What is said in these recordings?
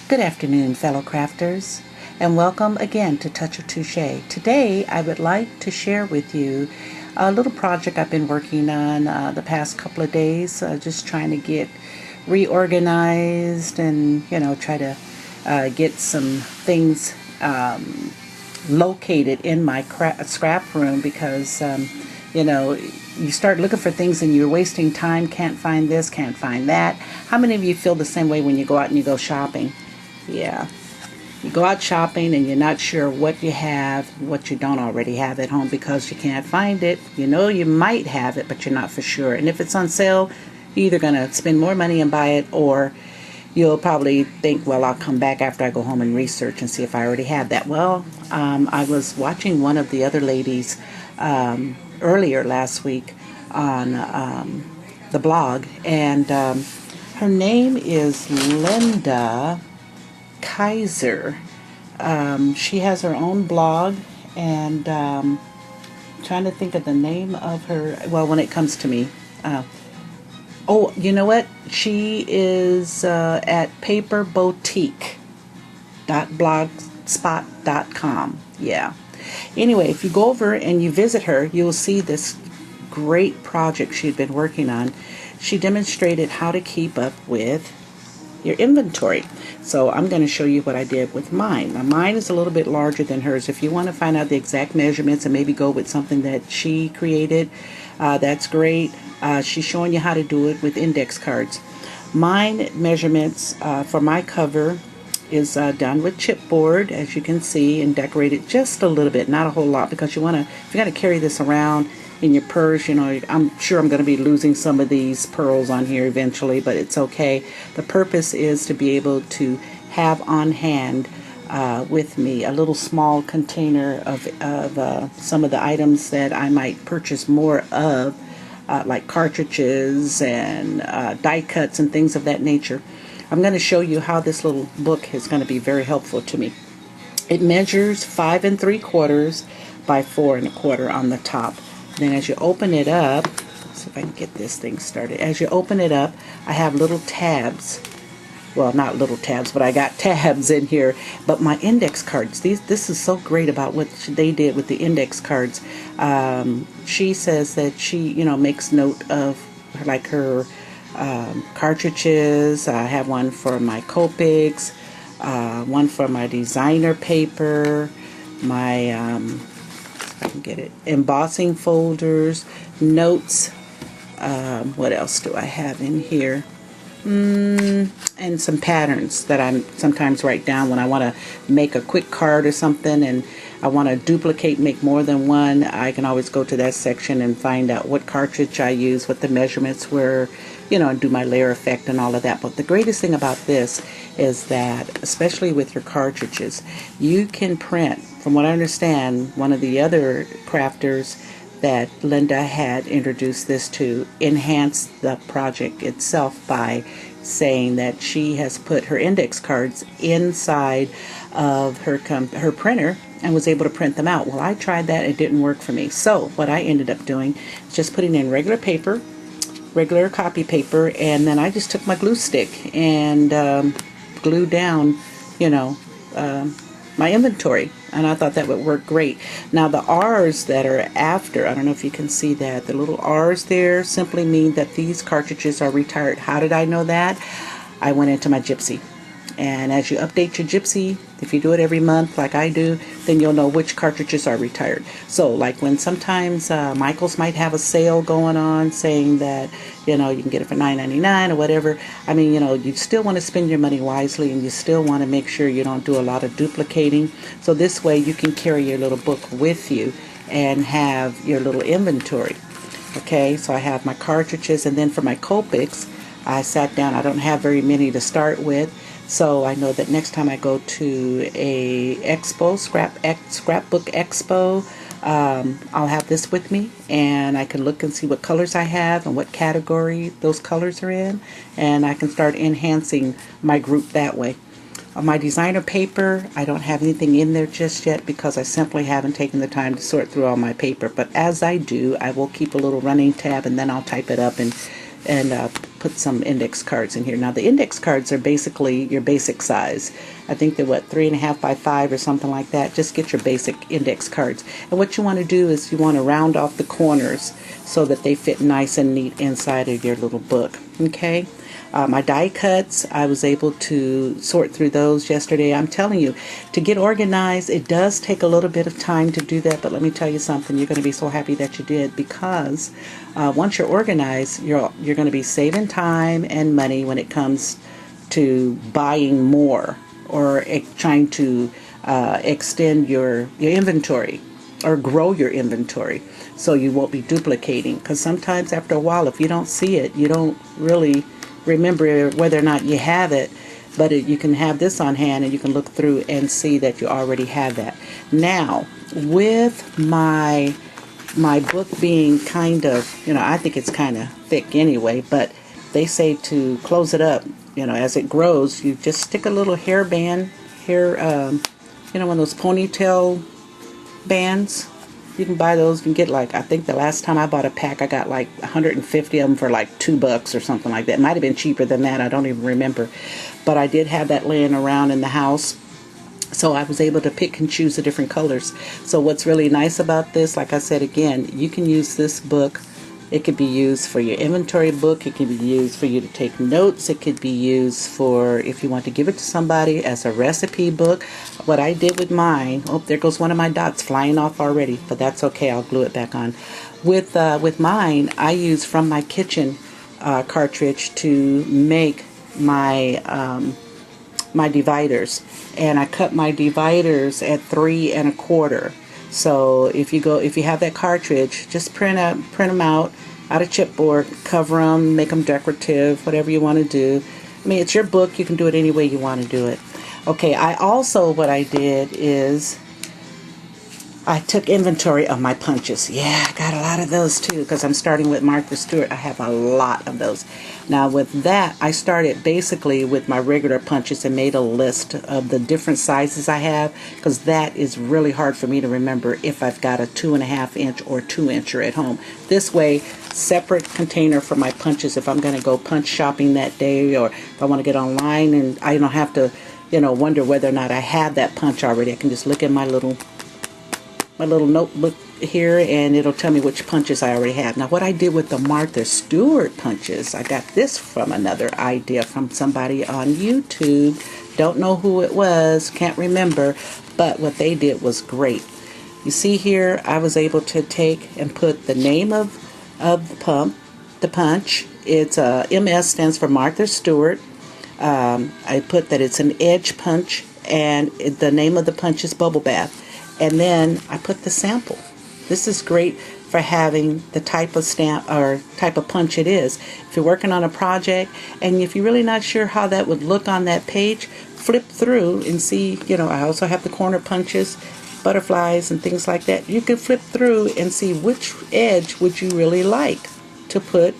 Good afternoon, fellow crafters, and welcome again to Touch of Touche. Today, I would like to share with you a little project I've been working on the past couple of days, just trying to get reorganized and, try to get some things located in my scrap room because, you start looking for things and you're wasting time, can't find this, can't find that. How many of you feel the same way when you go out and you go shopping? Yeah. You go out shopping and you're not sure what you have, what you don't already have at home because you can't find it. You know you might have it, but you're not for sure. And if it's on sale, you're either going to spend more money and buy it, or you'll probably think, well, I'll come back after I go home and research and see if I already have that. Well, I was watching one of the other ladies earlier last week on the blog, and her name is Linda Kaiser. She has her own blog, and trying to think of the name of her, well, when it comes to me. Oh, you know what? She is at paperboutique.blogspot.com. Yeah. Anyway, if you go over and you visit her, you'll see this great project she'd been working on. She demonstrated how to keep up with your inventory. So I'm going to show you what I did with mine. Now, mine is a little bit larger than hers. If you want to find out the exact measurements and maybe go with something that she created, that's great. She's showing you how to do it with index cards. Mine measurements for my cover is done with chipboard, as you can see, and decorated just a little bit, not a whole lot, because if you're going to carry this around in your purse, I'm sure I'm going to be losing some of these pearls on here eventually, but it's okay. The purpose is to be able to have on hand with me a little small container of some of the items that I might purchase more of, like cartridges and die cuts and things of that nature. I'm going to show you how this little book is going to be very helpful to me. It measures 5 3/4 by 4 1/4 on the top. Then as you open it up, let's see if I can get this thing started. As you open it up, I have little tabs. Well, not little tabs, but I got tabs in here. But my index cards, this is so great about what they did with the index cards. She says that she, makes note of like her cartridges. I have one for my Copics, one for my designer paper, my if I can get it, embossing folders, notes. What else do I have in here? And some patterns that I sometimes write down when I want to make a quick card or something and I want to duplicate, make more than one. I can always go to that section and find out what cartridge I use, what the measurements were, and do my layer effect and all of that. But the greatest thing about this is that, especially with your cartridges, you can print. From what I understand, one of the other crafters that Linda had introduced this to enhanced the project itself by saying that she has put her index cards inside of her printer and was able to print them out. Well, I tried that. It didn't work for me. So what I ended up doing is just putting in regular paper, regular copy paper, and then I just took my glue stick and glued down, my inventory, and I thought that would work great. Now the R's that are after, I don't know if you can see that, the little R's there simply mean that these cartridges are retired. How did I know that? I went into my Gypsy, and as you update your Gypsy, if you do it every month like I do, then you'll know which cartridges are retired. So like when sometimes Michaels might have a sale going on saying that you can get it for $9.99 or whatever. I mean, you still want to spend your money wisely, and you still want to make sure you don't do a lot of duplicating. So this way you can carry your little book with you and have your little inventory. Okay, so I have my cartridges, and then for my Copics, I sat down. I don't have very many to start with, so I know that next time I go to a expo, scrapbook expo, I'll have this with me, and I can look and see what colors I have and what category those colors are in, and I can start enhancing my group that way. On my designer paper, I don't have anything in there just yet because I simply haven't taken the time to sort through all my paper, but as I do, I will keep a little running tab, and then I'll type it up and put some index cards in here. Now the index cards are basically your basic size. I think they're what, 3.5 by 5 or something like that. Just get your basic index cards. And what you want to do is you want to round off the corners so that they fit nice and neat inside of your little book. Okay. My die cuts, I was able to sort through those yesterday. I'm telling you, to get organized, it does take a little bit of time to do that, but let me tell you something, you're going to be so happy that you did, because once you're organized, you're going to be saving time and money when it comes to buying more or trying to extend your inventory or grow your inventory, so you won't be duplicating. Because sometimes after a while, if you don't see it, you don't really remember whether or not you have it, but you can have this on hand and you can look through and see that you already have that. Now, with my book being kind of, I think it's kind of thick anyway, but they say to close it up, as it grows, you just stick a little one of those ponytail bands. You can buy those. You can get, like, I think the last time I bought a pack, I got like 150 of them for like $2 or something like that. It might have been cheaper than that. I don't even remember. But I did have that laying around in the house, so I was able to pick and choose the different colors. So what's really nice about this, like I said again, you can use this book. It could be used for your inventory book. It can be used for you to take notes. It could be used for if you want to give it to somebody as a recipe book. What I did with mine, oh, there goes one of my dots flying off already, but that's okay. I'll glue it back on. With mine, I use From My Kitchen cartridge to make my my dividers, and I cut my dividers at 3 1/4. So if you have that cartridge, just print them out of chipboard, cover them, make them decorative, whatever you want to do. I mean, it's your book. You can do it any way you want to do it. Okay, what I did is I took inventory of my punches. Yeah, I got a lot of those too, because I'm starting with Martha Stewart. I have a lot of those. Now with that, I started basically with my regular punches and made a list of the different sizes I have, because that is really hard for me to remember if I've got a 2.5 inch or 2 incher at home. This way, separate container for my punches if I'm going to go punch shopping that day, or if I want to get online and I don't have to, wonder whether or not I have that punch already. I can just look at my little notebook here and it'll tell me which punches I already have. Now what I did with the Martha Stewart punches, I got this from another idea from somebody on YouTube. Don't know who it was, can't remember, but what they did was great. You see here, I was able to take and put the name of the punch. It's MS stands for Martha Stewart. I put that it's an edge punch, and the name of the punch is Bubble Bath. And then I put the sample. This is great for having the type of stamp or type of punch it is. If you're working on a project and if you're really not sure how that would look on that page, flip through and see, I also have the corner punches, butterflies and things like that. You can flip through and see which edge would you really like to put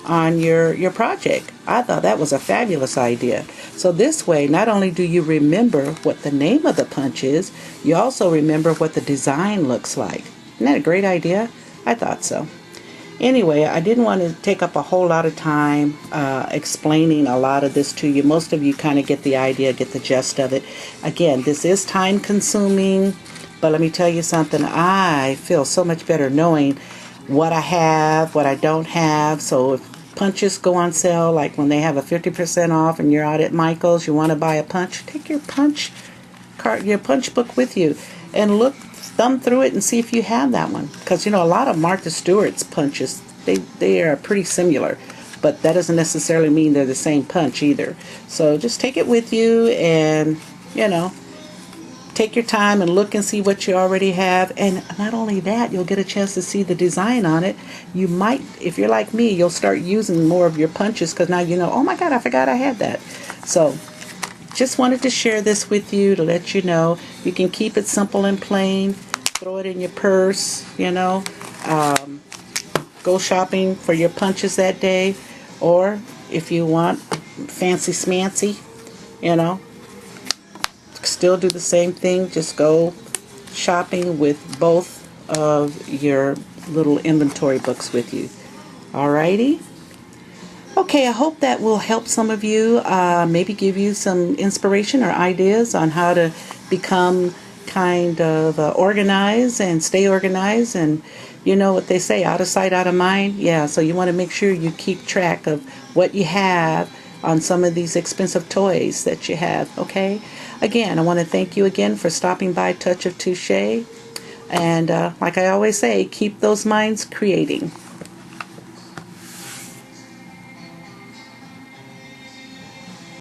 on your project. I thought that was a fabulous idea. So this way, not only do you remember what the name of the punch is, you also remember what the design looks like. Isn't that a great idea? I thought so. Anyway, I didn't want to take up a whole lot of time explaining a lot of this to you. Most of you kind of get the idea, get the gist of it. Again, this is time consuming, but let me tell you something. I feel so much better knowing what I have, what I don't have. So if punches go on sale, like when they have a 50% off and you're out at Michael's, you want to buy a punch, take your punch book with you and thumb through it and see if you have that one. Because a lot of Martha Stewart's punches, they are pretty similar, but that doesn't necessarily mean they're the same punch either. So just take it with you and take your time and look and see what you already have. And not only that, you'll get a chance to see the design on it. You might, if you're like me, you'll start using more of your punches because now oh my God, I forgot I had that. So just wanted to share this with you to let you know you can keep it simple and plain. Throw it in your purse, go shopping for your punches that day, or if you want fancy smancy, still do the same thing. Just go shopping with both of your little inventory books with you. Alrighty? Okay, I hope that will help some of you, maybe give you some inspiration or ideas on how to become kind of organized and stay organized. And you know what they say, out of sight, out of mind. Yeah, so you want to make sure you keep track of what you have on some of these expensive toys that you have, okay? Again, I want to thank you again for stopping by Touch of Touche. And like I always say, keep those minds creating.